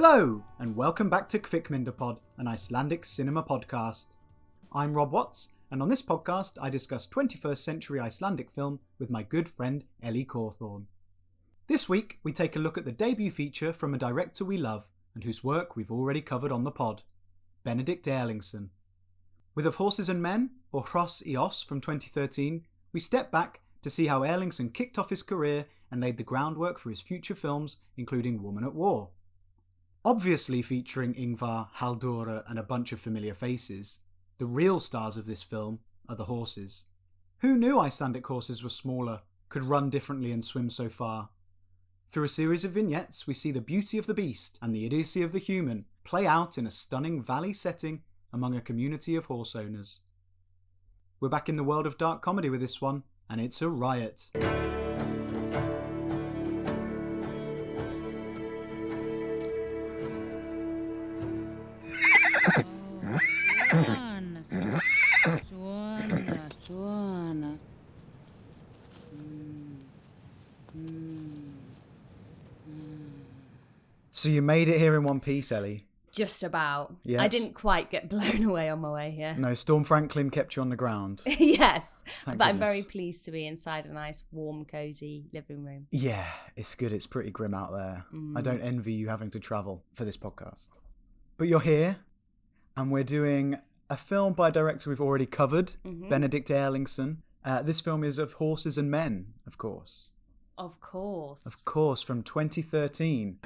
Hello, and welcome back to Kvikmyndapod, an Icelandic cinema podcast. I'm Rob Watts, and on this podcast I discuss 21st century Icelandic film with my good friend Ellie Cawthorne. This week we take a look at the debut feature from a director we love and whose work we've already covered on the pod, Benedikt Erlingsson. With Of Horses and Men, or Hross from 2013, we step back to see how Erlingsson kicked off his career and laid the groundwork for his future films, including Woman at War. Obviously featuring Ingvar, Halldóra and a bunch of familiar faces, the real stars of this film are the horses. Who knew Icelandic horses were smaller, could run differently and swim so far? Through a series of vignettes, we see the beauty of the beast and the idiocy of the human play out in a stunning valley setting among a community of horse owners. We're back in the world of dark comedy with this one, and it's a riot. So you made it here in one piece, Ellie? Just about. Yes. I didn't quite get blown away on my way here. No, Storm Franklin kept you on the ground. Yes, Thank but I'm goodness. very pleased to be inside a nice, warm, cosy living room. Yeah, it's good. It's pretty grim out there. I don't envy you having to travel for this podcast. But you're here, and we're doing a film by a director we've already covered, Benedikt Erlingsson. This film is Of Horses and Men, of course. Of course. Of course, from 2013.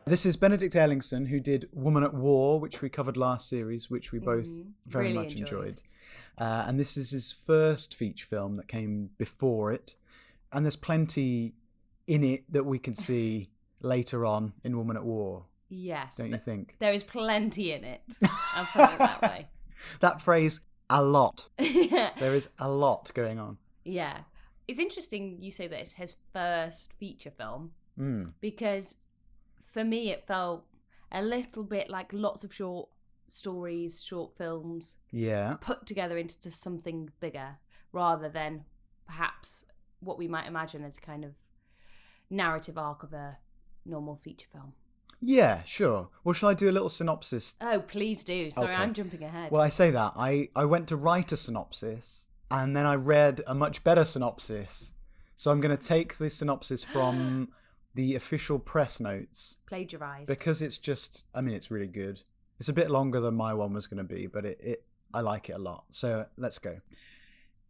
This is Benedikt Erlingsson, who did Woman at War, which we covered last series, which we both very Really much enjoyed. enjoyed. And this is his first feature film that came before it. And there's plenty in it that we can see later on in Woman at War. Yes. Don't you think? There is plenty in it. I'll put it that way. That phrase, a lot. Yeah. There is a lot going on. Yeah. It's interesting you say that it's his first feature film because for me it felt a little bit like lots of short stories, short films Yeah. put together into something bigger rather than perhaps what we might imagine as kind of narrative arc of a normal feature film. Yeah, sure. Well, shall I do a little synopsis? Oh, please do. Sorry, Okay. I'm jumping ahead. Well, I say that. I went to write a synopsis and then I read a much better synopsis. So I'm going to take this synopsis from the official press notes. Plagiarised. Because it's just, I mean, it's really good. It's a bit longer than my one was going to be, but I like it a lot. So let's go.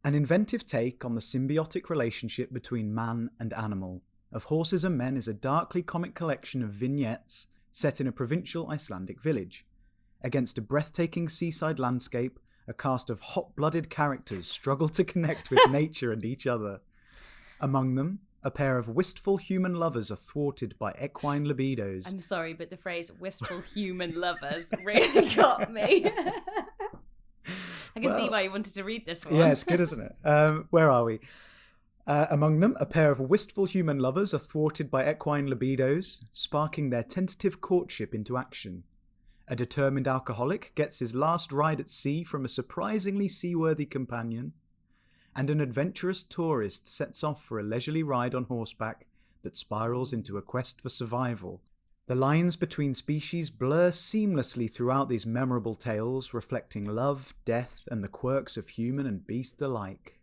An inventive take on the symbiotic relationship between man and animal. Of Horses and Men is a darkly comic collection of vignettes set in a provincial Icelandic village. Against a breathtaking seaside landscape, a cast of hot-blooded characters struggle to connect with nature and each other. Among them, a pair of wistful human lovers are thwarted by equine libidos. I'm sorry, but the phrase wistful human lovers really got me. I can see why you wanted to read this one. Yeah, it's good, isn't it? Where are we? Among them, a pair of wistful human lovers are thwarted by equine libidos, sparking their tentative courtship into action. A determined alcoholic gets his last ride at sea from a surprisingly seaworthy companion, and an adventurous tourist sets off for a leisurely ride on horseback that spirals into a quest for survival. The lines between species blur seamlessly throughout these memorable tales, reflecting love, death, and the quirks of human and beast alike.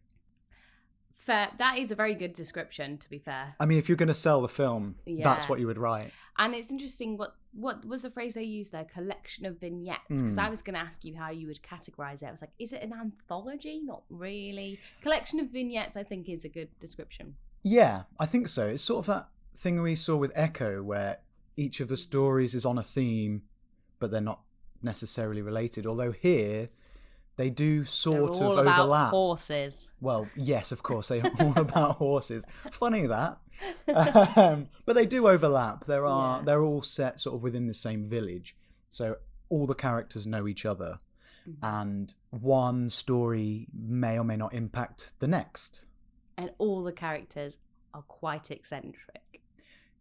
Fair. That is a very good description, to be fair. I mean, if you're going to sell the film, that's what you would write. And it's interesting, what was the phrase they used there? Collection of vignettes. Because I was going to ask you how you would categorise it. I was like, is it an anthology? Not really. Collection of vignettes, I think, is a good description. Yeah, I think so. It's sort of that thing we saw with Echo, where each of the stories is on a theme, but they're not necessarily related. Although here, they do sort of overlap. About horses. Well, yes, of course, they're all about horses. Funny that. But they do overlap. They're all set sort of within the same village. So all the characters know each other. And one story may or may not impact the next. And all the characters are quite eccentric.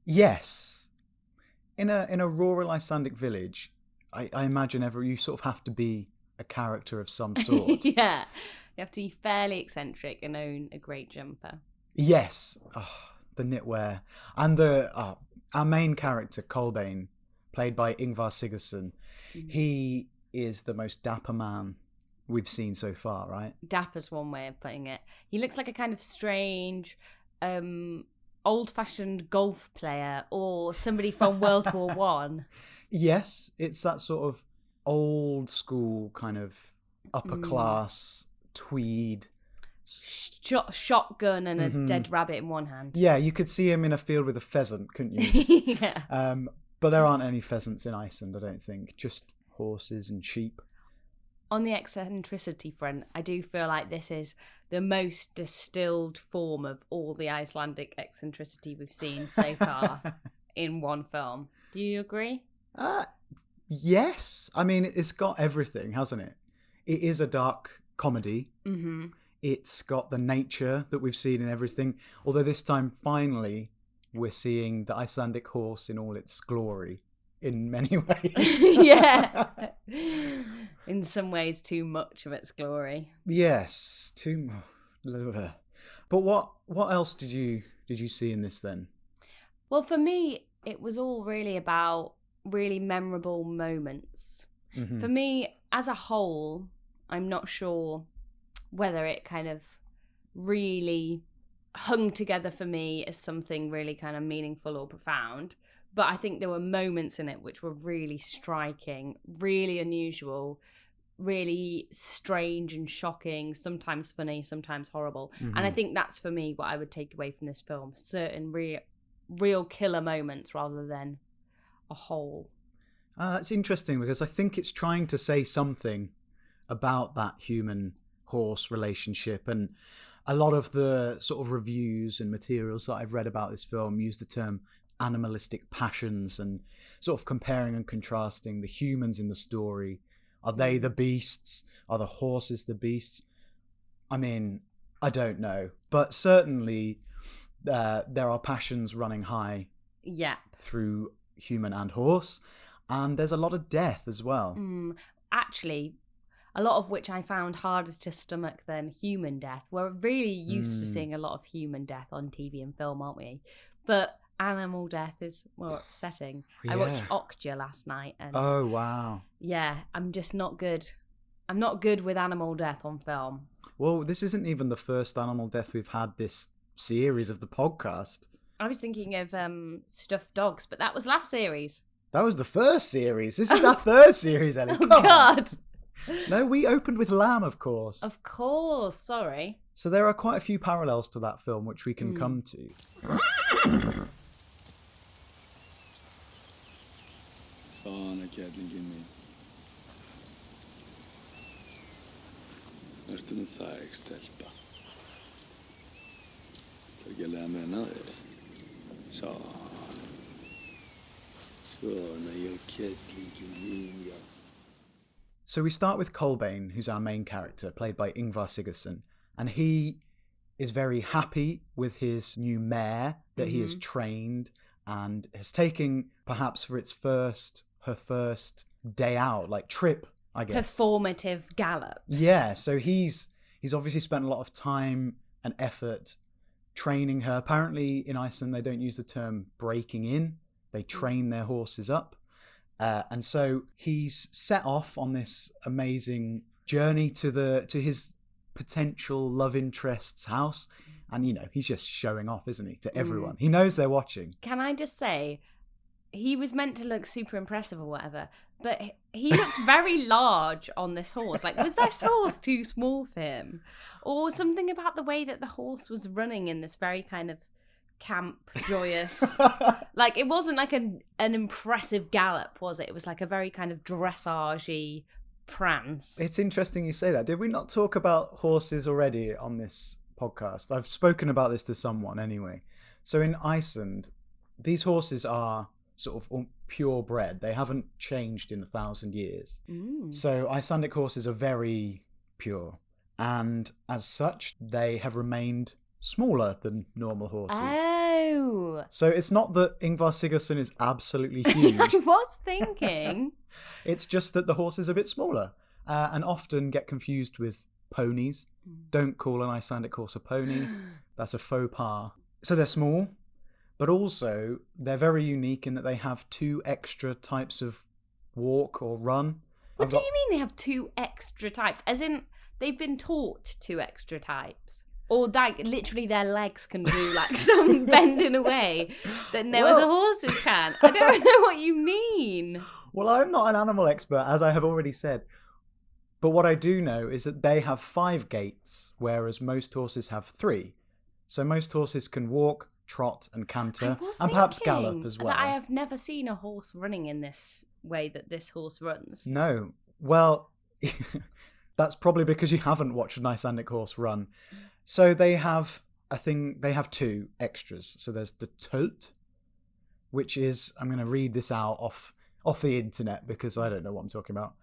Yes. In a rural Icelandic village, I imagine you sort of have to be a character of some sort. Yeah. You have to be fairly eccentric and own a great jumper. Yes. Oh, the knitwear. And our main character, Kolbeinn, played by Ingvar Sigurðsson, he is the most dapper man we've seen so far, right? Dapper's one way of putting it. He looks like a kind of strange, old-fashioned golf player or somebody from World War One. Yes, it's that sort of old school kind of upper class tweed. Shotgun and a dead rabbit in one hand. Yeah, you could see him in a field with a pheasant, couldn't you? Yeah. But there aren't any pheasants in Iceland, I don't think. Just horses and sheep. On the eccentricity front, I do feel like this is the most distilled form of all the Icelandic eccentricity we've seen so far in one film. Do you agree? Yes. I mean, it's got everything, hasn't it? It is a dark comedy. Mm-hmm. It's got the nature that we've seen in everything. Although this time, finally, we're seeing the Icelandic horse in all its glory. In many ways. Yeah. In some ways, too much of its glory. Yes, too much. But what else did you see in this then? Well, for me, it was all really about really memorable moments. Mm-hmm. For me, as a whole, I'm not sure whether it kind of really hung together for me as something really kind of meaningful or profound. But I think there were moments in it which were really striking, really unusual, really strange and shocking, sometimes funny, sometimes horrible. Mm-hmm. And I think that's, for me, what I would take away from this film. Certain real killer moments rather than a whole. It's interesting because I think it's trying to say something about that human-horse relationship. And a lot of the sort of reviews and materials that I've read about this film use the term animalistic passions and sort of comparing and contrasting the humans in the story. Are they the beasts? Are the horses the beasts? I mean, I don't know. But certainly there are passions running high through human and horse. And there's a lot of death as well. Actually, a lot of which I found harder to stomach than human death. We're really used to seeing a lot of human death on TV and film, aren't we? But animal death is more upsetting. Yeah. I watched Okja last night. And oh, wow. Yeah, I'm just not good. I'm not good with animal death on film. Well, this isn't even the first animal death we've had this series of the podcast. I was thinking of stuffed dogs, but that was last series. That was the first series. This is our third series, Ellie. Oh, God. No, we opened with lamb, of course. Of course, sorry. So there are quite a few parallels to that film, which we can come to. Svona kærlingin mín. Vertu nú þæg, stelpa. Það ekki að lega mér að ná þér. Svona, já, kærlingin mín, já. So we start with Kolbeinn, who's our main character, played by Ingvar Sigurðsson. And he is very happy with his new mare that he has trained and has taken perhaps for her first day out, like trip, I guess. Performative gallop. Yeah, so he's obviously spent a lot of time and effort training her. Apparently in Iceland they don't use the term breaking in. They train their horses up. And so he's set off on this amazing journey to his potential love interest's house. And, he's just showing off, isn't he, to everyone. He knows they're watching. Can I just say, he was meant to look super impressive or whatever, but he looks very large on this horse. Like, was this horse too small for him? Or something about the way that the horse was running in this very kind of camp, joyous... like, it wasn't like an impressive gallop, was it? It was like a very kind of dressage-y prance. It's interesting you say that. Did we not talk about horses already on this podcast? I've spoken about this to someone anyway. So in Iceland, these horses are sort of purebred. They haven't changed in 1,000 years. So Icelandic horses are very pure. And as such, they have remained smaller than normal horses. Oh. So it's not that Ingvar Sigurðsson is absolutely huge. I was thinking. It's just that the horse is a bit smaller and often get confused with ponies. Don't call an Icelandic horse a pony. That's a faux pas. So they're small, but also they're very unique in that they have 2 extra types of walk or run. What do you mean they have 2 extra types? As in, they've been taught 2 extra types? Or like literally their legs can do like some bending away that no other horses can? I don't know what you mean. Well, I'm not an animal expert, as I have already said. But what I do know is that they have 5 gaits, whereas most horses have 3. So most horses can walk, trot and canter, and perhaps gallop as well. I have never seen a horse running in this way that this horse runs. No. Well, that's probably because you haven't watched an Icelandic horse run. So they have 2 extras. So there's the tölt, which is, I'm going to read this out off the internet because I don't know what I'm talking about,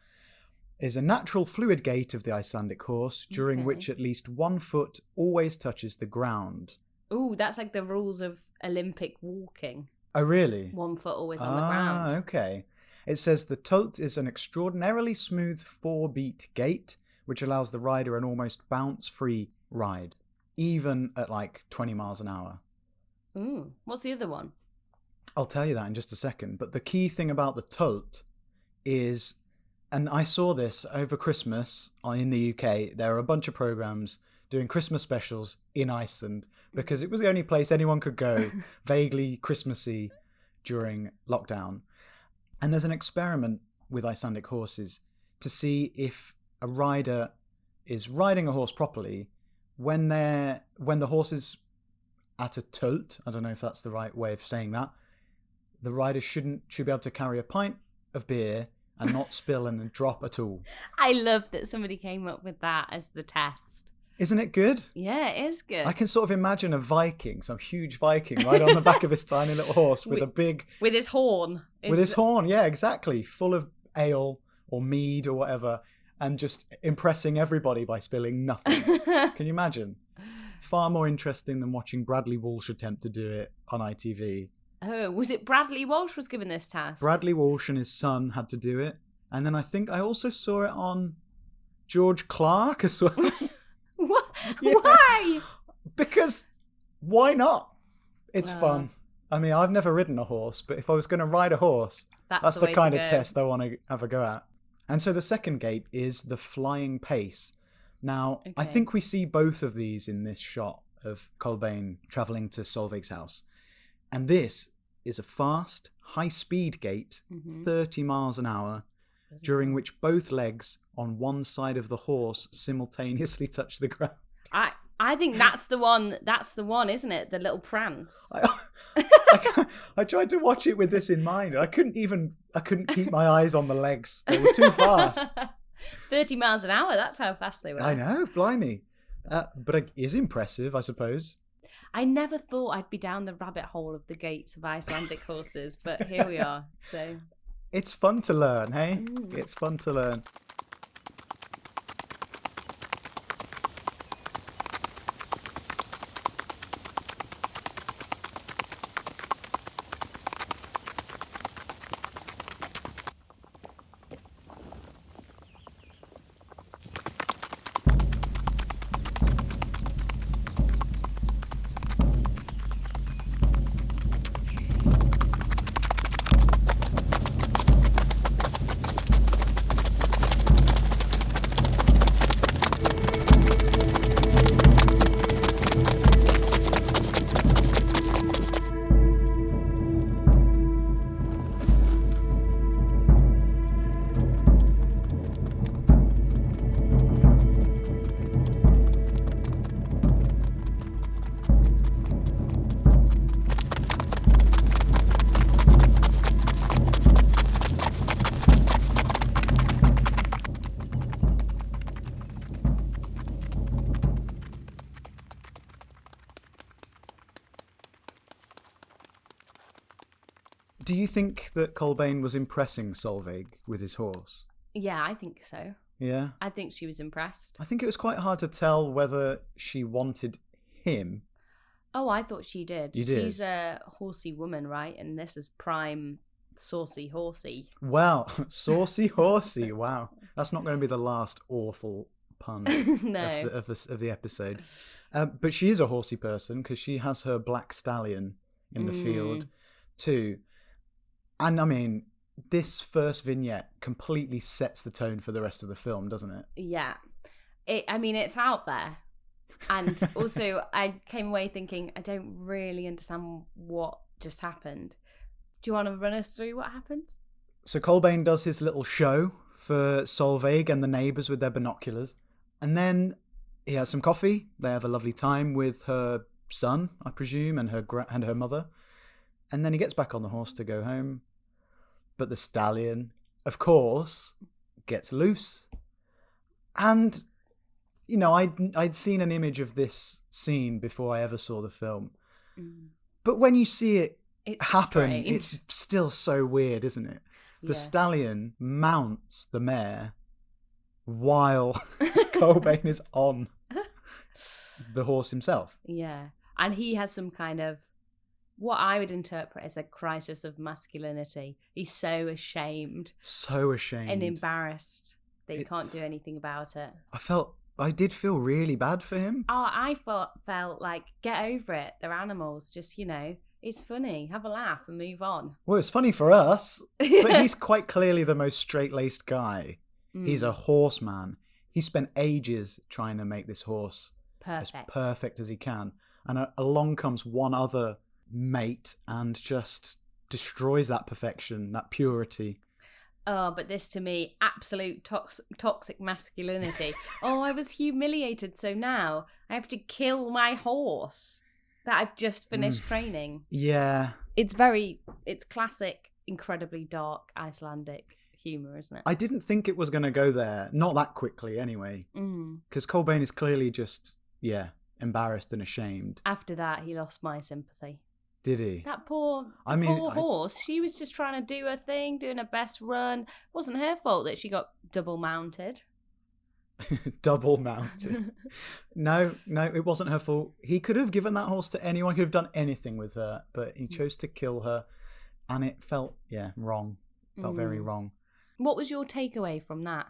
is a natural fluid gait of the Icelandic horse during which at least 1 foot always touches the ground. Ooh, that's like the rules of Olympic walking. Oh, really? 1 foot always on the ground. Okay. It says the tölt is an extraordinarily smooth 4-beat gait, which allows the rider an almost bounce-free ride, even at like 20 miles an hour. Ooh, what's the other one? I'll tell you that in just a second. But the key thing about the tölt is, and I saw this over Christmas in the UK, there are a bunch of programs doing Christmas specials in Iceland because it was the only place anyone could go, vaguely Christmassy during lockdown. And there's an experiment with Icelandic horses to see if a rider is riding a horse properly when the horse is at a tölt. I don't know if that's the right way of saying that. The rider should be able to carry a pint of beer and not spill and drop at all. I love that somebody came up with that as the test. Isn't it good? Yeah, it is good. I can sort of imagine a Viking, some huge Viking, right on the back of his tiny little horse with a big... With his horn. With his horn, yeah, exactly. Full of ale or mead or whatever, and just impressing everybody by spilling nothing. Can you imagine? Far more interesting than watching Bradley Walsh attempt to do it on ITV. Oh, was it Bradley Walsh was given this task? Bradley Walsh and his son had to do it. And then I think I also saw it on George Clark as well. What? Yeah. Why? Because why not? It's fun. I mean, I've never ridden a horse, but if I was going to ride a horse, that's the kind of test I want to have a go at. And so the second gate is the flying pace. Now, I think we see both of these in this shot of Kolbeinn travelling to Solveig's house. And this is a fast, high-speed gait, 30 miles an hour, during which both legs on one side of the horse simultaneously touch the ground. I think that's the one. That's the one, isn't it? The little prance. I tried to watch it with this in mind. I couldn't keep my eyes on the legs. They were too fast. 30 miles an hour. That's how fast they were. I know, blimey. But it is impressive, I suppose. I never thought I'd be down the rabbit hole of the gates of Icelandic horses, but here we are. So it's fun to learn, hey? It's fun to learn. you think that Kolbeinn was impressing Solveig with his horse? Yeah, I think so. Yeah? I think she was impressed. I think it was quite hard to tell whether she wanted him. Oh, I thought she did. You did? She's a horsey woman, right? And this is prime saucy horsey. Wow, saucy horsey. Wow. That's not going to be the last awful pun No. of the episode. But she is a horsey person because she has her black stallion in the field too. And I mean, this first vignette completely sets the tone for the rest of the film, doesn't it? Yeah. It's out there. And also, I came away thinking, I don't really understand what just happened. Do you want to run us through what happened? So Kolbeinn does his little show for Solveig and the neighbours with their binoculars. And then he has some coffee. They have a lovely time with her son, I presume, and her mother. And then he gets back on the horse to go home. But the stallion, of course, gets loose. And, you know, I'd seen an image of this scene before I ever saw the film. But when you see it happen, strange. it's still so weird, isn't it? The stallion mounts the mare while Kolbeinn is on the horse himself. Yeah. And he has some kind of, what I would interpret as a crisis of masculinity. He's so ashamed. So ashamed. And embarrassed that he can't do anything about it. I did feel really bad for him. Oh, I felt like, get over it. They're animals. Just, it's funny. Have a laugh and move on. Well, it's funny for us, but he's quite clearly the most straight-laced guy. He's a horseman. He spent ages trying to make this horse as perfect as he can. And along comes one other mate and just destroys that perfection, that purity. Oh, but this to me, absolute toxic masculinity. Oh, I was humiliated, so now I have to kill my horse that I've just finished training. Yeah. It's classic, incredibly dark Icelandic humour, isn't it? I didn't think it was going to go there. Not that quickly, anyway. Because Kolbeinn is clearly just, embarrassed and ashamed. After that, he lost my sympathy. Did he? That poor horse. She was just trying to do her thing, doing her best run. It wasn't her fault that she got double mounted. Double mounted. No, it wasn't her fault. He could have given that horse to anyone. He could have done anything with her, but he chose to kill her, and it felt, wrong. Felt very wrong. What was your takeaway from that?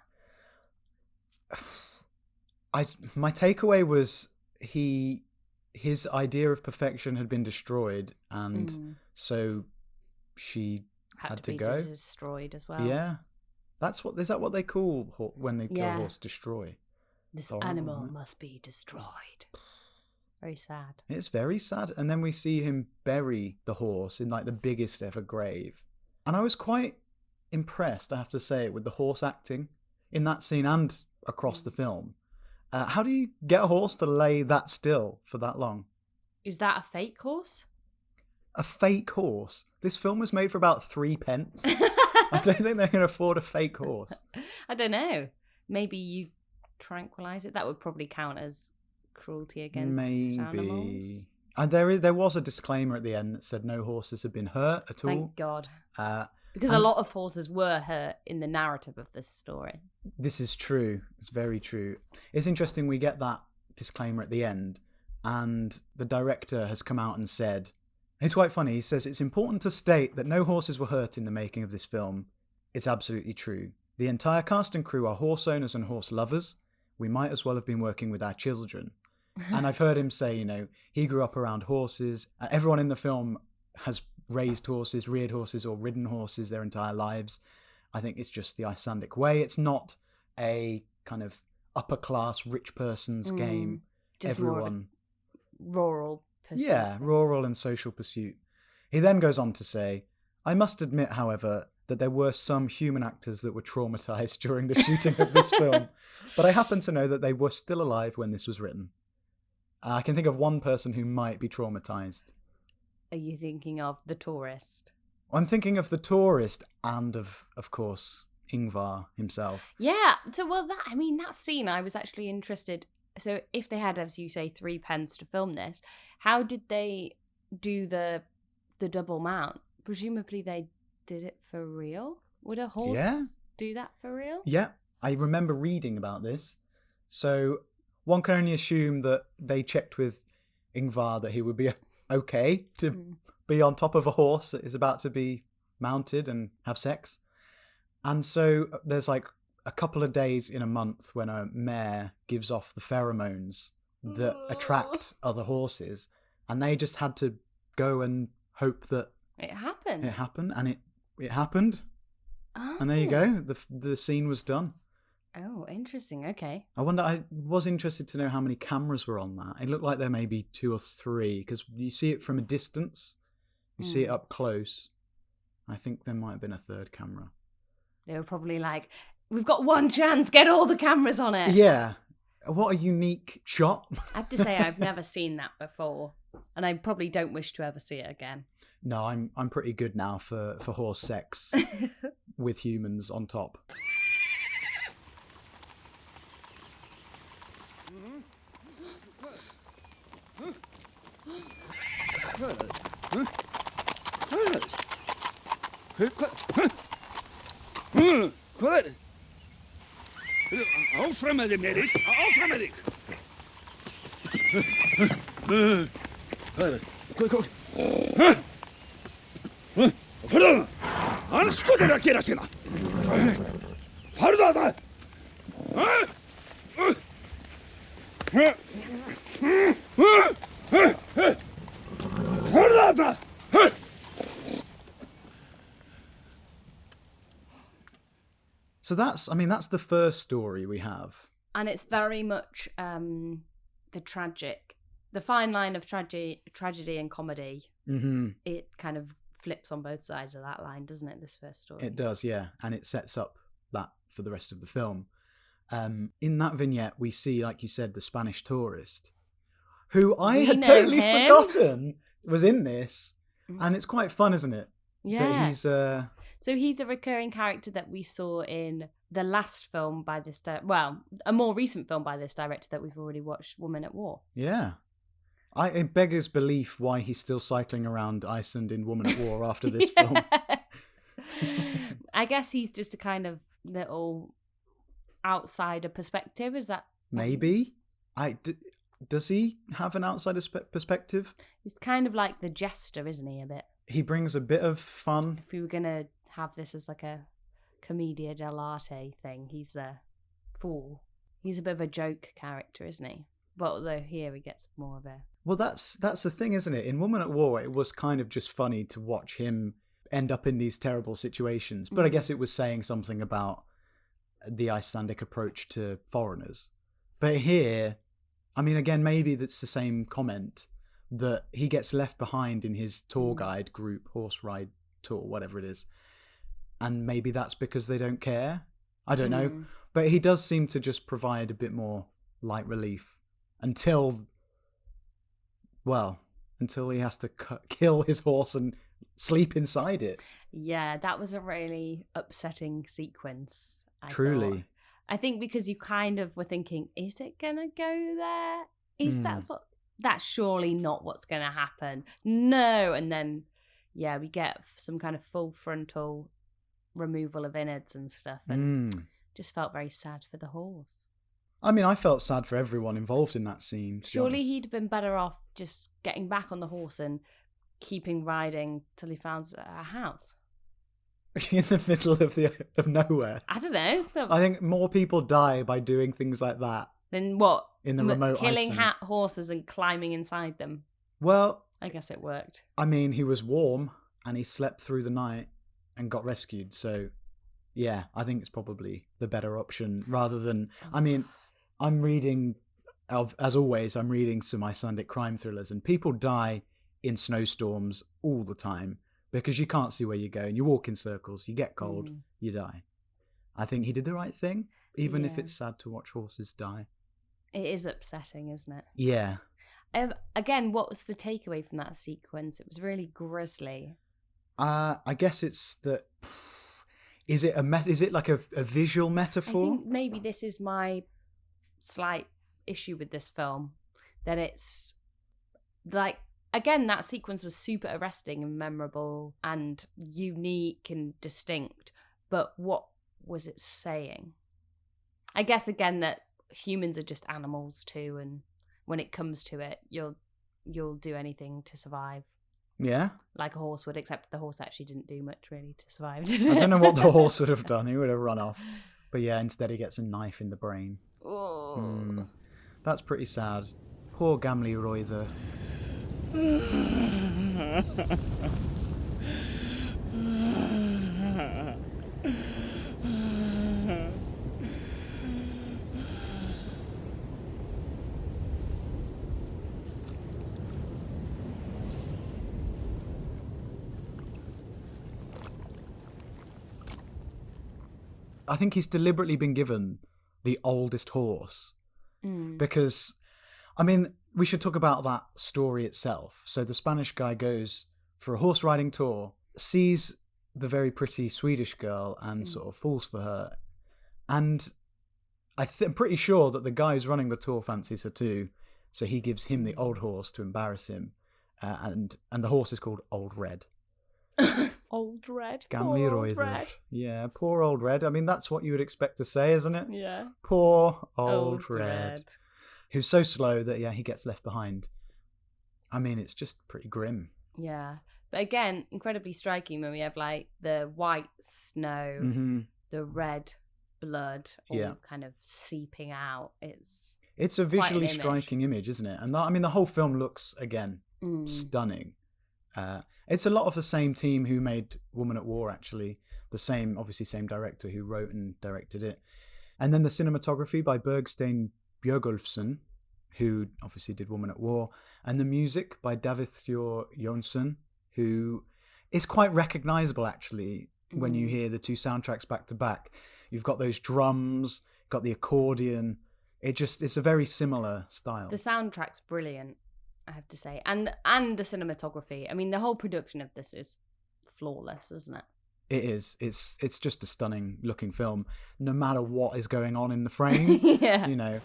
My takeaway was his idea of perfection had been destroyed, and so she had to go. Destroyed as well. Yeah, is that what they call when they kill a horse? Destroy. This animal must be destroyed. Very sad. It's very sad. And then we see him bury the horse in like the biggest ever grave, and I was quite impressed, I have to say, with the horse acting in that scene and across the film. How do you get a horse to lay that still for that long? Is that a fake horse? A fake horse? This film was made for about 3 pence. I don't think they can afford a fake horse. I don't know. Maybe you tranquilise it. That would probably count as cruelty against animals. And there was a disclaimer at the end that said no horses had been hurt at all. Thank God. Because a lot of horses were hurt in the narrative of this story. This is true. It's very true. It's interesting we get that disclaimer at the end, and the director has come out and said, it's quite funny, he says, it's important to state that no horses were hurt in the making of this film. It's absolutely true. The entire cast and crew are horse owners and horse lovers. We might as well have been working with our children. And I've heard him say, he grew up around horses. Everyone in the film has raised horses, reared horses, or ridden horses their entire lives. I think it's just the Icelandic way. It's not a kind of upper class rich person's game. Just everyone more rural pursuit. Yeah, rural and social pursuit. He then goes on to say, I must admit, however, that there were some human actors that were traumatized during the shooting of this film, but I happen to know that they were still alive when this was written. I can think of one person who might be traumatized. Are you thinking of The Tourist? I'm thinking of The Tourist and of course, Ingvar himself. Yeah. So, that scene, I was actually interested. So if they had, as you say, 3 pence to film this, how did they do the double mount? Presumably they did it for real? Would a horse do that for real? Yeah, I remember reading about this. So one can only assume that they checked with Ingvar that he would be okay to be on top of a horse that is about to be mounted and have sex. And so there's like a couple of days in a month when a mare gives off the pheromones that attract other horses, and they just had to go and hope that it happened. And it happened. Oh. And there you go. The scene was done. Oh, interesting. Okay. I was interested to know how many cameras were on that. It looked like there may be 2 or 3, because you see it from a distance. You see it up close. I think there might have been a 3rd camera. They were probably like, we've got one chance, get all the cameras on it. Yeah. What a unique shot. I have to say, I've never seen that before. And I probably don't wish to ever see it again. No, I'm pretty good now for horse sex with humans on top. Hvað? Áfram með þig, Merik. Áfram með þig. Hvað? Farðu það! Andskotin að gera sína! Farðu það! Farðu það! So that's the first story we have. And it's very much the fine line of tragedy and comedy. Mm-hmm. It kind of flips on both sides of that line, doesn't it, this first story? It does, yeah. And it sets up that for the rest of the film. In that vignette, we see, like you said, the Spanish tourist, who I had totally forgotten was in this. And it's quite fun, isn't it? Yeah. That he's... So he's a recurring character that we saw in the last film by this... a more recent film by this director that we've already watched, Woman at War. Yeah. It beggars belief why he's still cycling around Iceland in Woman at War after this film. I guess he's just a kind of little outsider perspective, is that... Maybe. Does he have an outsider perspective? He's kind of like the jester, isn't he, a bit? He brings a bit of fun. If we were going to have this as like a commedia dell'arte thing, he's the fool. He's a bit of a joke character, isn't he? But although here he gets more of a... Well, that's the thing, isn't it? In Woman at War, it was kind of just funny to watch him end up in these terrible situations. But I guess it was saying something about the Icelandic approach to foreigners. But here, I mean, again, maybe that's the same comment, that he gets left behind in his tour guide group, horse ride tour, whatever it is. And maybe that's because they don't care. I don't know. But he does seem to just provide a bit more light relief until he has to kill his horse and sleep inside it. Yeah, that was a really upsetting sequence. Truly. I think because you kind of were thinking, is it going to go there? That's surely not what's going to happen. No. And then, yeah, we get some kind of full frontal removal of innards and stuff. And just felt very sad for the horse. I mean, I felt sad for everyone involved in that scene. Surely he'd have been better off just getting back on the horse and keeping riding till he found a house. In the middle of nowhere. I don't know. I think more people die by doing things like that. Then what? In the remote killing Iceland. horses and climbing inside them. Well, I guess it worked. I mean, he was warm and he slept through the night and got rescued. So, yeah, I think it's probably the better option rather than... I mean, I'm reading, as always, I'm reading some Icelandic crime thrillers, and people die in snowstorms all the time because you can't see where you're going. You walk in circles, you get cold, you die. I think he did the right thing, even if it's sad to watch horses die. It is upsetting, isn't it? Yeah. Again, what was the takeaway from that sequence? It was really grisly. I guess it's that... Is it like a visual metaphor? I think maybe this is my slight issue with this film, that it's like again, that sequence was super arresting and memorable and unique and distinct. But what was it saying? I guess, again, that humans are just animals too, and when it comes to it, you'll do anything to survive. Yeah. Like a horse would, except the horse actually didn't do much really to survive. I don't know what the horse would have done. He would have run off. But yeah, instead he gets a knife in the brain. Oh. That's pretty sad. Poor Gamli Roither. I think he's deliberately been given the oldest horse because, I mean, we should talk about that story itself. So the Spanish guy goes for a horse riding tour, sees the very pretty Swedish girl and sort of falls for her. And I'm pretty sure that the guy who's running the tour fancies her too. So he gives him the old horse to embarrass him. And the horse is called Old Red. Old Red. Gamli Poor Old Roither. Red. Yeah, poor Old Red. I mean, that's what you would expect to say, isn't it? Yeah. Poor Old Red. Who's so slow that, yeah, he gets left behind. I mean, it's just pretty grim. Yeah. But again, incredibly striking when we have like the white snow, the red blood, all kind of seeping out. It's a visually striking image, isn't it? And the whole film looks, again, stunning. It's a lot of the same team who made Woman at War, actually. The same director who wrote and directed it. And then the cinematography by Bergstein Björgulfsson, who obviously did Woman at War. And the music by David Thor Jonsson, who is quite recognisable, actually, when you hear the two soundtracks back to back. You've got those drums, got the accordion. It's a very similar style. The soundtrack's brilliant, I have to say. And the cinematography. I mean, the whole production of this is flawless, isn't it? It is. It's just a stunning looking film, no matter what is going on in the frame. Yeah. You know.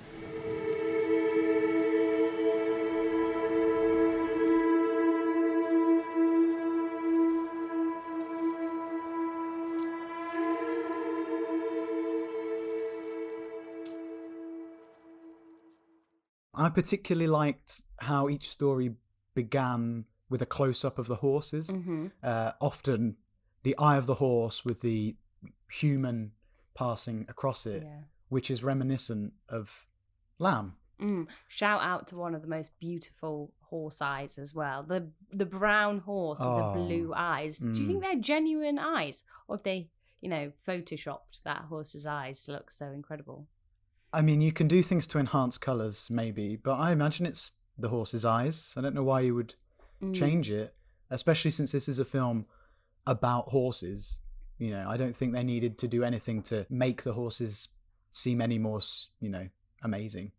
I particularly liked how each story began with a close-up of the horses. Often the eye of the horse with the human passing across it, which is reminiscent of Lamb. Shout out to one of the most beautiful horse eyes as well. The brown horse with the blue eyes. Do you think they're genuine eyes? Or if they, photoshopped that horse's eyes to look so incredible? I mean, you can do things to enhance colours, maybe, but I imagine it's the horse's eyes. I don't know why you would change it, especially since this is a film about horses. I don't think they needed to do anything to make the horses seem any more, amazing.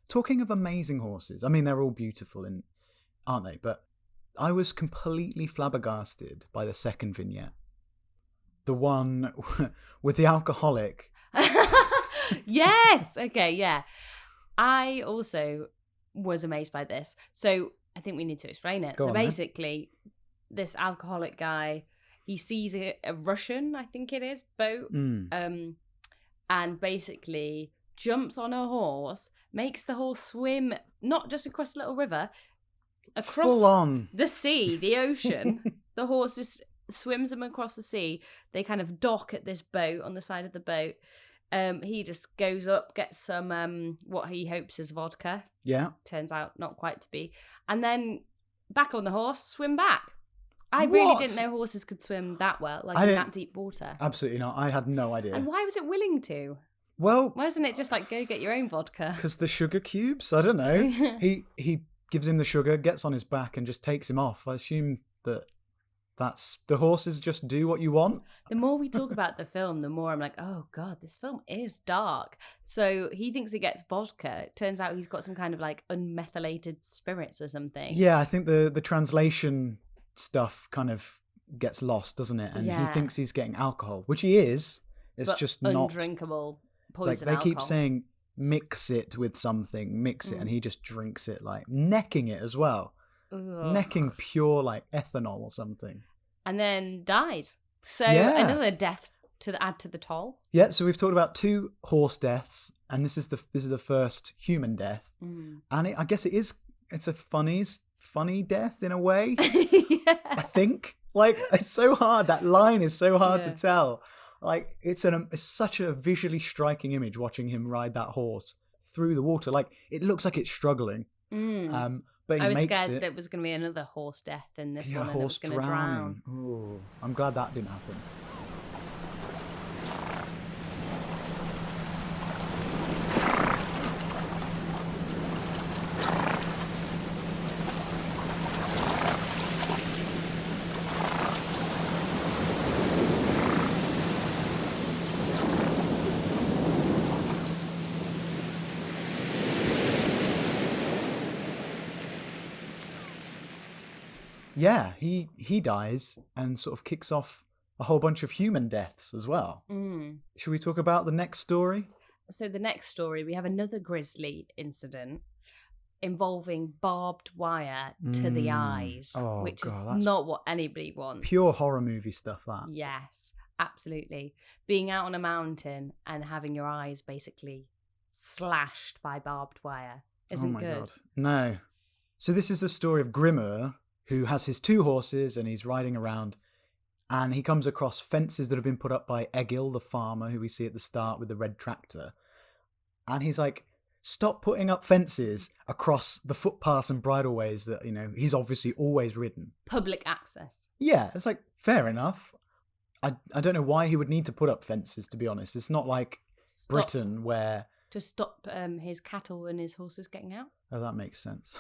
Talking of amazing horses, I mean, they're all beautiful, aren't they? But I was completely flabbergasted by the second vignette. The one with the alcoholic. Yes. Okay. Yeah. I also was amazed by this. So I think we need to explain it. So basically, this alcoholic guy, he sees a Russian, I think it is, boat, and basically jumps on a horse, makes the horse swim not just across a little river, across full on the sea, the ocean. The horse just swims them across the sea. They kind of dock at this boat on the side of the boat. He just goes up, gets some what he hopes is vodka. Yeah. Turns out not quite to be. And then back on the horse, swim back. I really didn't know horses could swim that well, in that deep water. Absolutely not. I had no idea. And why was it willing to? Well, why isn't it just go get your own vodka? Because the sugar cubes? I don't know. He gives him the sugar, gets on his back and just takes him off. I assume that's the horses just do what you want. The more we talk about the film, the more I'm like, oh God, this film is dark. So he thinks he gets vodka. It turns out he's got some kind of unmethylated spirits or something. Yeah, I think the translation stuff kind of gets lost, doesn't it? And he thinks he's getting alcohol, which he is. It's but just not undrinkable poison. They keep saying mix it with something, mix it, and he just drinks it, necking it as well. necking pure like ethanol or something. And then dies. So Yeah. another death to add to the toll. Yeah, so we've talked about 2 horse deaths, and this is the first human death. And I guess it's a funny death in a way. Yeah. I think. Like, it's so hard. That line is so hard to tell. Like, it's such a visually striking image watching him ride that horse through the water. Like, it looks like it's struggling. But I was makes scared it. there was going to be another horse death in this Yeah, one, and it was horse going to drowning. drown. Ooh, I'm glad that didn't happen. Yeah, he dies and sort of kicks off a whole bunch of human deaths as well. Should we talk about the next story? So the next story, we have another grisly incident involving barbed wire to the eyes, which is not what anybody wants. Pure horror movie stuff, that. Yes, absolutely. Being out on a mountain and having your eyes basically slashed by barbed wire isn't good. God. No. So this is the story of Grimur, who has his 2 horses and he's riding around, and he comes across fences that have been put up by Egil, the farmer, who we see at the start with the red tractor. And he's like, stop putting up fences across the footpaths and bridleways that, he's obviously always ridden. Public access. Yeah, it's like, fair enough. I don't know why he would need to put up fences, to be honest. It's not like Britain where... To stop his cattle and his horses getting out? Oh, that makes sense.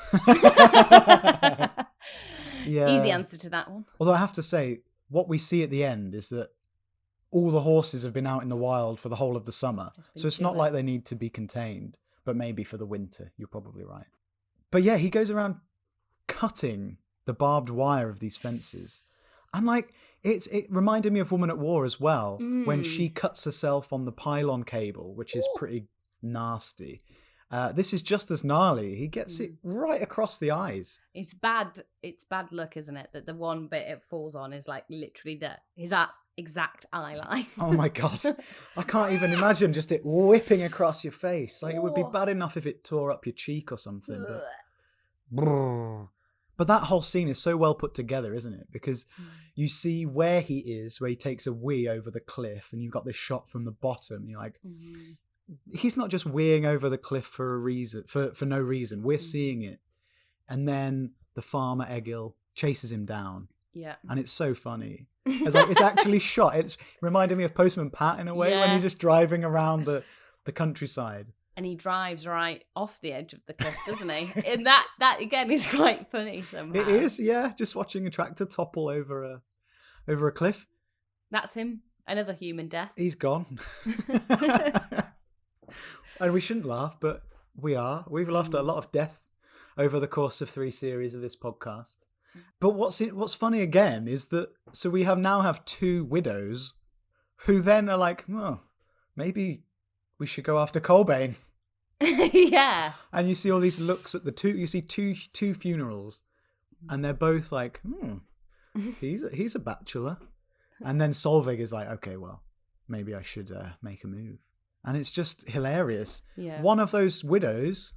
Yeah. Easy answer to that one. Although I have to say, what we see at the end is that all the horses have been out in the wild for the whole of the summer. So it's not like they need to be contained, but maybe for the winter. You're probably right. But yeah, he goes around cutting the barbed wire of these fences. And like, it reminded me of Woman at War as well, when she cuts herself on the pylon cable, which is pretty nasty. This is just as gnarly. He gets it right across the eyes. It's bad luck, isn't it? That the one bit it falls on is like literally his exact eye line. Oh my God. I can't even imagine just it whipping across your face. Like, it would be bad enough if it tore up your cheek or something. But that whole scene is so well put together, isn't it? Because you see where he is, where he takes a wee over the cliff, and you've got this shot from the bottom. You're like, he's not just weeing over the cliff for a reason, for no reason. We're seeing it. And then the farmer Egil chases him down. Yeah. And it's so funny. It's actually shot. It's reminded me of Postman Pat in a way, when he's just driving around the countryside. And he drives right off the edge of the cliff, doesn't he? And that again is quite funny somehow. It is, yeah. Just watching a tractor topple over a cliff. That's him. Another human death. He's gone. And we shouldn't laugh, but we are. We've laughed at a lot of death over the course of 3 series of this podcast. But what's funny again is that, so we now have 2 widows who then are like, well, maybe we should go after Colbane. Yeah. And you see all these looks at you see two funerals, and they're both like, he's a bachelor. And then Solveig is like, okay, well, maybe I should make a move. And it's just hilarious. Yeah. One of those widows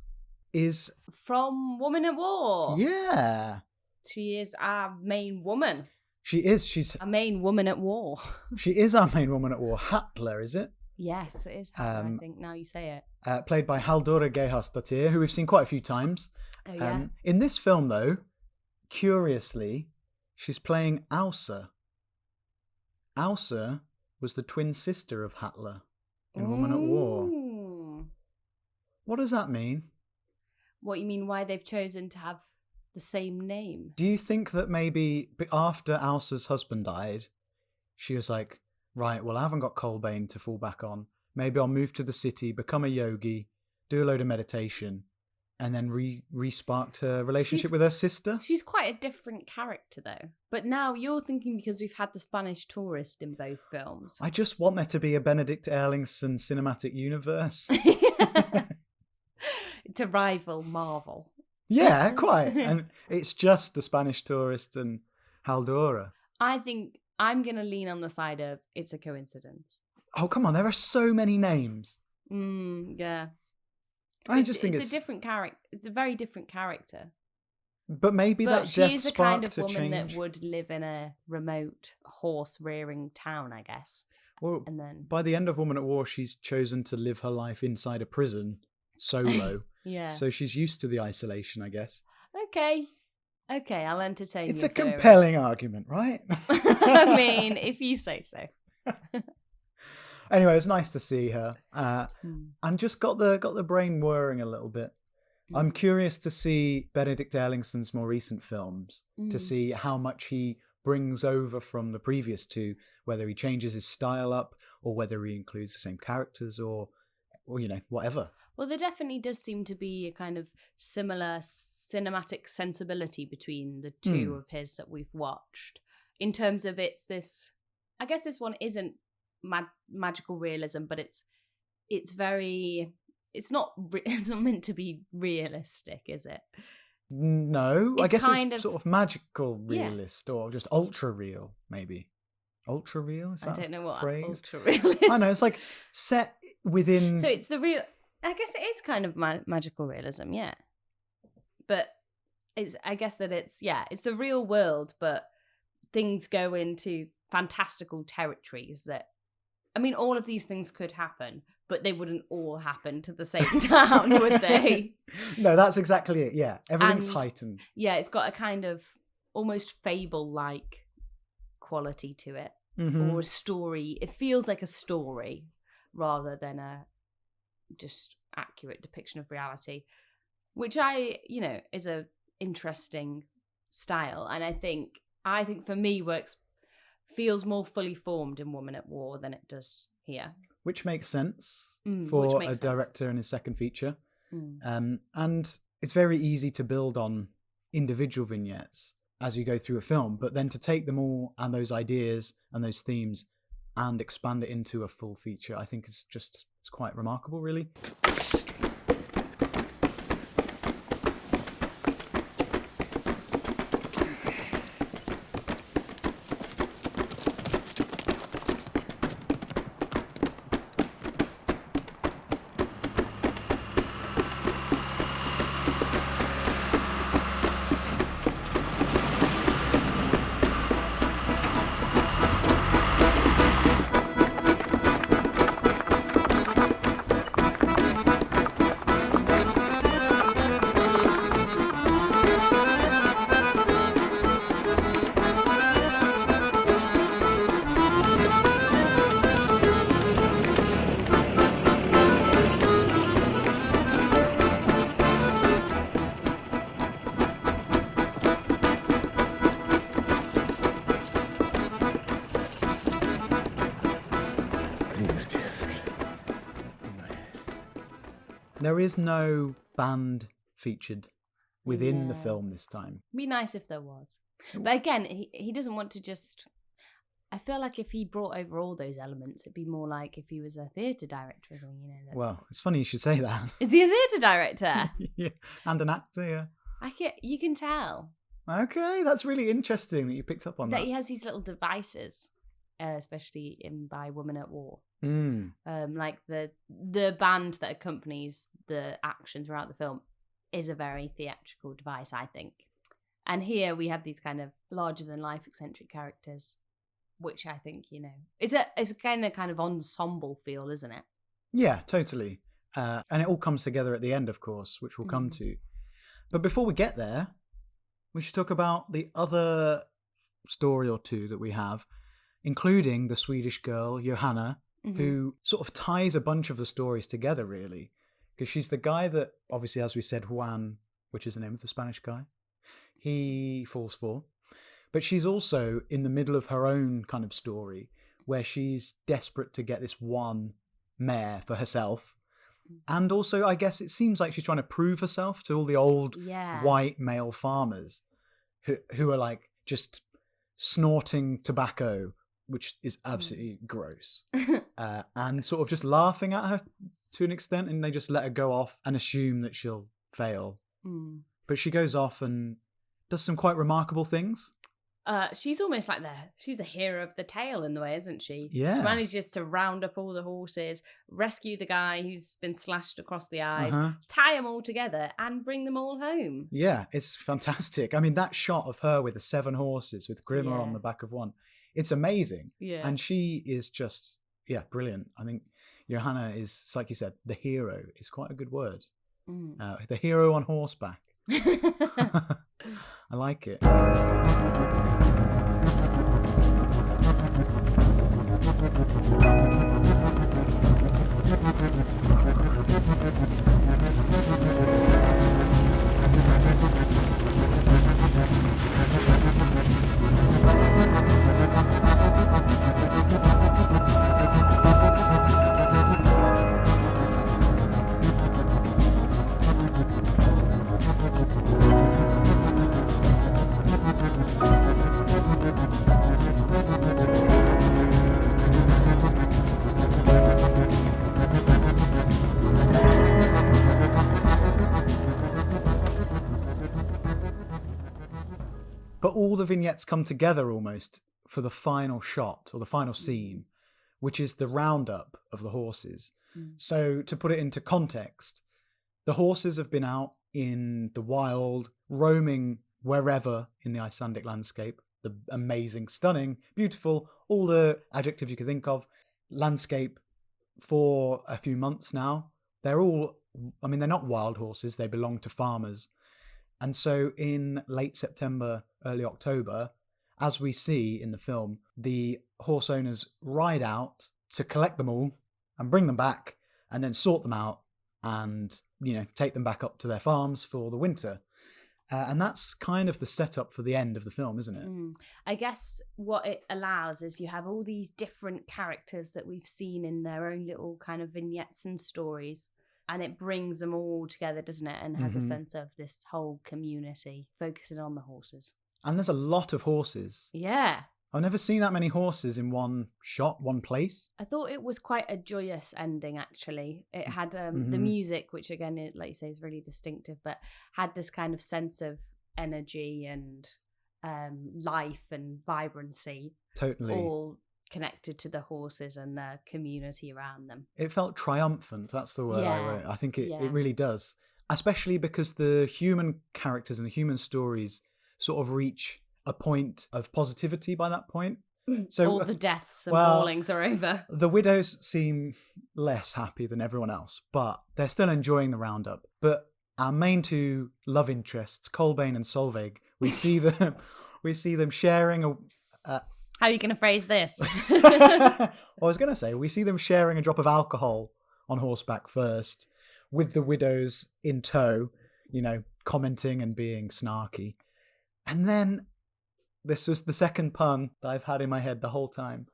is... from Woman at War. Yeah. She is our main woman. She is. She's... our main woman at war. She is our main woman at war. Hatler, is it? Yes, it is Hatler, I think, now you say it. Played by Halldóra Geirharðsdóttir, who we've seen quite a few times. Oh, yeah. In this film, though, curiously, she's playing Ausa. Ausa was the twin sister of Hatler in Woman at War. What does that mean? What you mean, why they've chosen to have the same name? Do you think that maybe after Ausa's husband died, she was like, right, well, I haven't got Colbane to fall back on. Maybe I'll move to the city, become a yogi, do a load of meditation, and then re-sparked her relationship with her sister? She's quite a different character, though. But now you're thinking because we've had the Spanish tourist in both films. I just want there to be a Benedikt Erlingsson cinematic universe. To rival Marvel. Yeah, quite. And it's just the Spanish tourist and Haldora. I think I'm going to lean on the side of it's a coincidence. Oh, come on. There are so many names. Yeah. I just think it's a different character. It's a very different character. But maybe that she death is the kind of sparked a woman change. that would live in a remote horse-rearing town, I guess. Well, and then by the end of Woman at War, she's chosen to live her life inside a prison, solo. Yeah. So she's used to the isolation, I guess. Okay, I'll entertain It's your a theory. compelling argument, right? I mean, if you say so. Anyway, it's nice to see her, and just got the brain whirring a little bit. I'm curious to see Benedikt Erlingsson's more recent films, to see how much he brings over from the previous two, whether he changes his style up or whether he includes the same characters or whatever. Well, there definitely does seem to be a kind of similar cinematic sensibility between the two of his that we've watched. In terms of it's this, I guess this one isn't magical realism, but it's very, it's not meant to be realistic, is it? No, I guess it's sort of magical realist or just ultra real, maybe. Ultra real? Is that I don't know what phrase? ultra real is. I know, it's like set within. So it's the real. I guess it is kind of magical realism, yeah. But I guess that it's the real world, but things go into fantastical territories that, I mean, all of these things could happen, but they wouldn't all happen to the same town, would they? No, that's exactly it. Yeah, everything's heightened. Yeah, it's got a kind of almost fable-like quality to it, or a story. It feels like a story rather than a just accurate depiction of reality, which is a interesting style, and I think for me feels more fully formed in Woman at War than it does here. Which makes sense for a director in his second feature. And it's very easy to build on individual vignettes as you go through a film, but then to take them all and those ideas and those themes and expand it into a full feature, I think it's quite remarkable, really. There is no band featured within the film this time. It'd be nice if there was. But again, he doesn't want to just... I feel like if he brought over all those elements, it'd be more like if he was a theatre director or something, Well, it's funny you should say that. Is he a theatre director? Yeah, and an actor, yeah. You can tell. Okay, that's really interesting that you picked up on that. That he has these little devices, especially by Woman at War. Like the band that accompanies the action throughout the film is a very theatrical device, I think. And here we have these kind of larger than life eccentric characters, which I think, it's a kind of ensemble feel, isn't it? Yeah, totally. And it all comes together at the end, of course, which we'll come to. But before we get there, we should talk about the other story or two that we have, including the Swedish girl, Johanna, who sort of ties a bunch of the stories together, really. Because she's the guy that, obviously, as we said, Juan, which is the name of the Spanish guy, he falls for. But she's also in the middle of her own kind of story, where she's desperate to get this one mare for herself. And also, I guess it seems like she's trying to prove herself to all the old white male farmers who are like just snorting tobacco, which is absolutely gross, and sort of just laughing at her to an extent, and they just let her go off and assume that she'll fail. But she goes off and does some quite remarkable things. She's almost like she's the hero of the tale in the way, isn't she? Yeah. She manages to round up all the horses, rescue the guy who's been slashed across the eyes, tie them all together, and bring them all home. Yeah, it's fantastic. I mean, that shot of her with the 7 horses with Grimmer on the back of one, it's amazing. Yeah. And she is just, brilliant. I think Johanna is, like you said, the hero is quite a good word. The hero on horseback. I like it. But all the vignettes come together almost for the final shot or the final scene, which is the roundup of the horses. So to put it into context, the horses have been out in the wild, roaming wherever in the Icelandic landscape, the amazing, stunning, beautiful, all the adjectives you could think of, landscape for a few months now. They're not wild horses, they belong to farmers. And so in late September, early October, as we see in the film, the horse owners ride out to collect them all and bring them back and then sort them out and, take them back up to their farms for the winter. And that's kind of the setup for the end of the film, isn't it? I guess what it allows is you have all these different characters that we've seen in their own little kind of vignettes and stories. And it brings them all together, doesn't it? And has a sense of this whole community focusing on the horses. And there's a lot of horses. Yeah. I've never seen that many horses in one shot, one place. I thought it was quite a joyous ending, actually. It had the music, which again, like you say, is really distinctive, but had this kind of sense of energy and life and vibrancy. Totally. All connected to the horses and the community around them. It felt triumphant. That's the word I wrote. I think it really does. Especially because the human characters and the human stories sort of reach a point of positivity by that point. So all the deaths and maulings are over. The widows seem less happy than everyone else, but they're still enjoying the roundup. But our main 2 love interests, Kolbeinn and Solveig, we see them sharing a how are you going to phrase this? I was going to say, we see them sharing a drop of alcohol on horseback first, with the widows in tow, commenting and being snarky. And then, this was the second pun that I've had in my head the whole time.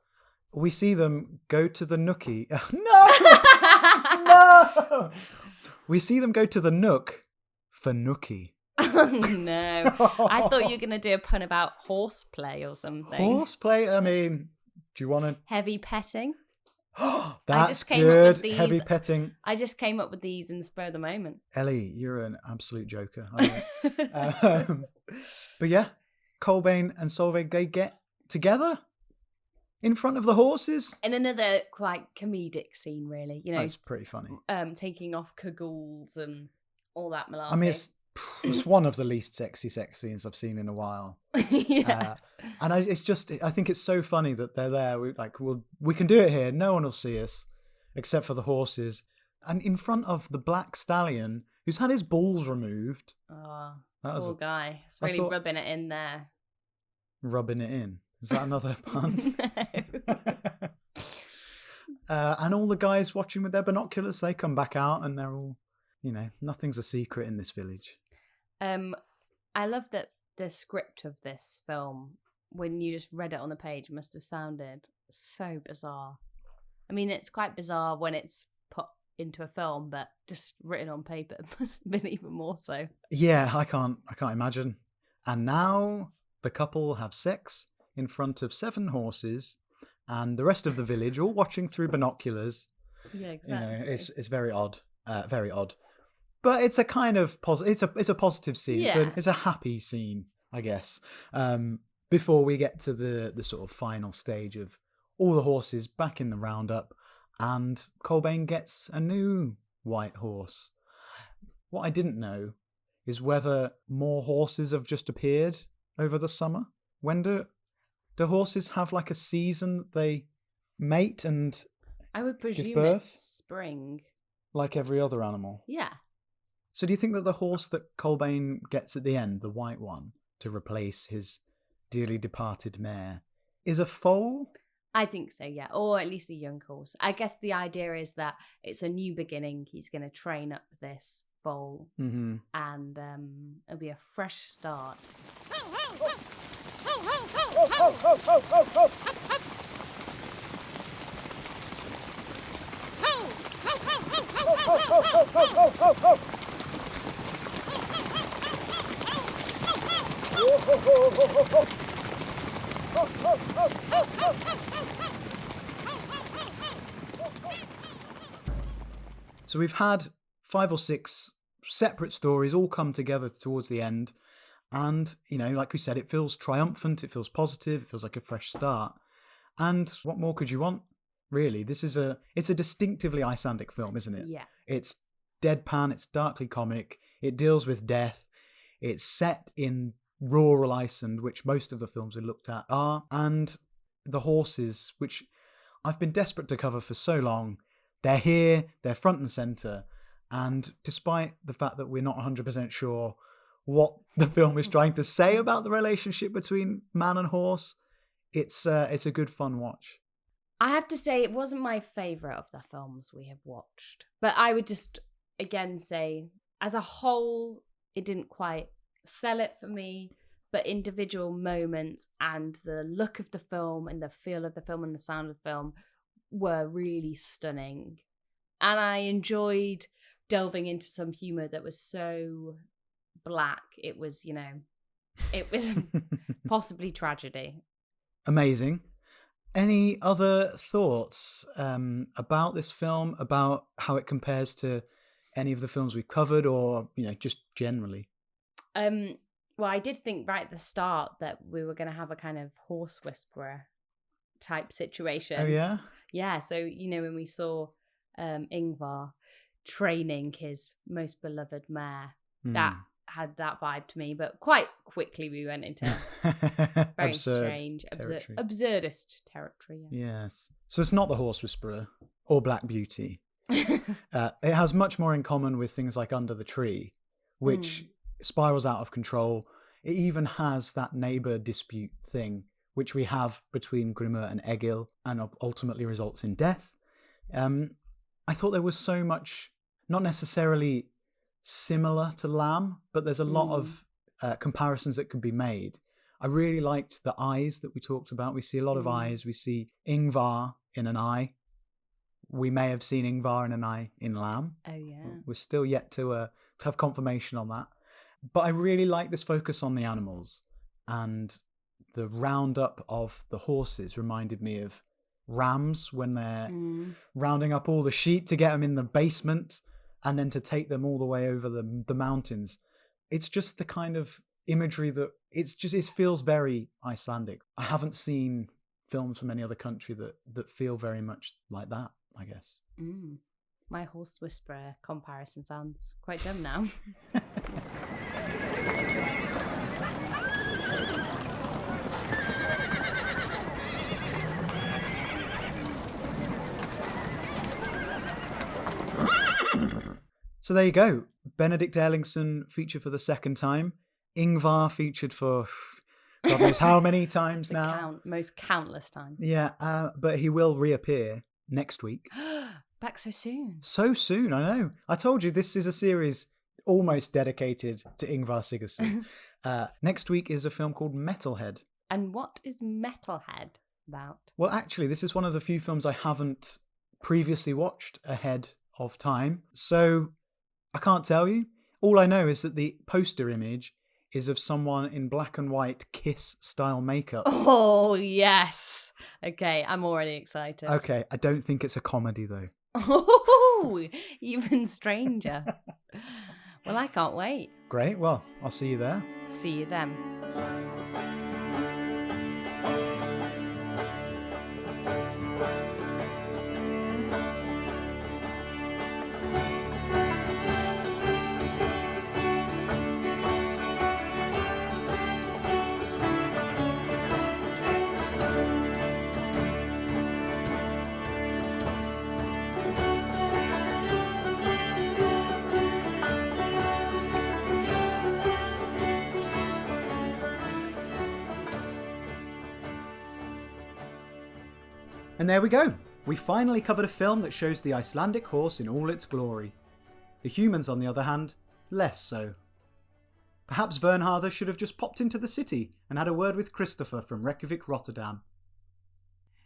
We see them go to the nookie. No! We see them go to the nook for nookie. Oh, no. I thought you were going to do a pun about horseplay or something. Horseplay? I mean, do you want to... Heavy petting? That's good. Heavy petting. I just came up with these in the spur of the moment. Ellie, you're an absolute joker. But yeah, Kolbeinn and Solveig, they get together in front of the horses. In another quite comedic scene, really. It's pretty funny. Taking off cagoule and all that malarkey. I mean, it's one of the least sexy sex scenes I've seen in a while. And I think it's so funny that they're there. We can do it here. No one will see us except for the horses. And in front of the black stallion who's had his balls removed. Oh, poor guy. It's really rubbing it in there. Rubbing it in. Is that another pun? No. And all the guys watching with their binoculars, they come back out and they're all, nothing's a secret in this village. I love that the script of this film, when you just read it on the page, must have sounded so bizarre. I mean, it's quite bizarre when it's put into a film, but just written on paper must have been even more so. Yeah, I can't imagine. And now the couple have sex in front of 7 horses and the rest of the village all watching through binoculars. Yeah, exactly. It's very odd. Very odd. But it's a kind of it's a positive scene. Yeah. It's a happy scene, I guess. Before we get to the sort of final stage of all the horses back in the roundup, and Cobain gets a new white horse. What I didn't know is whether more horses have just appeared over the summer. When do horses have like a season that they mate and I would presume give birth? it's spring. Like every other animal? Yeah. So do you think that the horse that Cobain gets at the end, the white one, to replace his dearly departed mare, is a foal? I think so, yeah. Or at least a young horse. I guess the idea is that it's a new beginning. He's going to train up this foal and it'll be a fresh start. So we've had 5 or 6 separate stories all come together towards the end. And, you know, like we said, it feels triumphant, it feels positive, it feels like a fresh start. And what more could you want, really? It's a distinctively Icelandic film, isn't it? Yeah. It's deadpan, it's darkly comic, it deals with death, it's set in rural Iceland, which most of the films we looked at are, and the horses, which I've been desperate to cover for so long, they're here, they're front and centre, and despite the fact that we're not 100% sure what the film is trying to say about the relationship between man and horse, it's a good fun watch. I have to say it wasn't my favourite of the films we have watched, but I would just again say as a whole it didn't quite sell it for me, but individual moments and the look of the film and the feel of the film and the sound of the film were really stunning, and I enjoyed delving into some humour that was so black. It was, you know, it was possibly tragedy. Amazing. Any other thoughts about this film, about how it compares to any of the films we've covered, or, you know, just generally? Well, I did think right at the start that we were going to have a kind of horse whisperer type situation. Oh, yeah? Yeah, so, you know, when we saw Ingvar training his most beloved mare, that had that vibe to me, but quite quickly we went into very strange, absurdist territory. Yes. So it's not the Horse Whisperer or Black Beauty. It has much more in common with things like Under the Tree, which spirals out of control. It even has that neighbour dispute thing, which we have between Grimur and Egil, and ultimately results in death. I thought there was so much, not necessarily similar to Lamb, but there's a lot of comparisons that could be made. I really liked the eyes that we talked about. We see a lot of eyes. We see Ingvar in an eye. We may have seen Ingvar in an eye in Lamb. Oh, yeah. We're still yet to have confirmation on that. But I really like this focus on the animals, and the roundup of the horses reminded me of rams when they're rounding up all the sheep to get them in the basement and then to take them all the way over the mountains. It's just the kind of imagery that it feels very Icelandic. I haven't seen films from any other country that feel very much like that, I guess. My horse whisperer comparison sounds quite dumb now. So there you go. Benedikt Erlingsson featured for the second time. Ingvar featured for God knows how many times now. Most countless times. Yeah, but he will reappear next week. Back so soon. So soon, I know. I told you this is a series almost dedicated to Ingvar Sigurðsson. Next week is a film called Metalhead. And what is Metalhead about? Well, actually, this is one of the few films I haven't previously watched ahead of time. So I can't tell you. All I know is that the poster image is of someone in black and white Kiss-style makeup. Oh, yes. Okay, I'm already excited. Okay, I don't think it's a comedy, though. Oh, even stranger. Well, I can't wait. Great. Well, I'll see you there. See you then. And there we go. We finally covered a film that shows the Icelandic horse in all its glory. The humans, on the other hand, less so. Perhaps Vernharður should have just popped into the city and had a word with Christopher from Reykjavik, Rotterdam.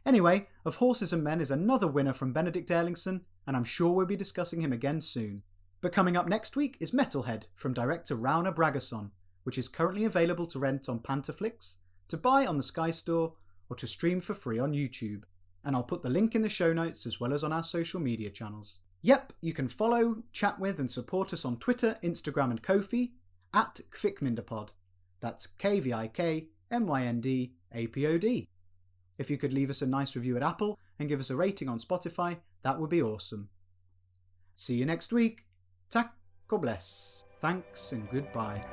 Anyway, Of Horses and Men is another winner from Benedikt Erlingsson, and I'm sure we'll be discussing him again soon. But coming up next week is Metalhead from director Ragnar Bragason, which is currently available to rent on Pantaflix, to buy on the Sky Store, or to stream for free on YouTube. And I'll put the link in the show notes as well as on our social media channels. Yep, you can follow, chat with and support us on Twitter, Instagram and Ko-fi at Kvikmyndapod. That's KVIKMYNDAPOD. If you could leave us a nice review at Apple and give us a rating on Spotify, that would be awesome. See you next week. Tack och bless. Thanks and goodbye.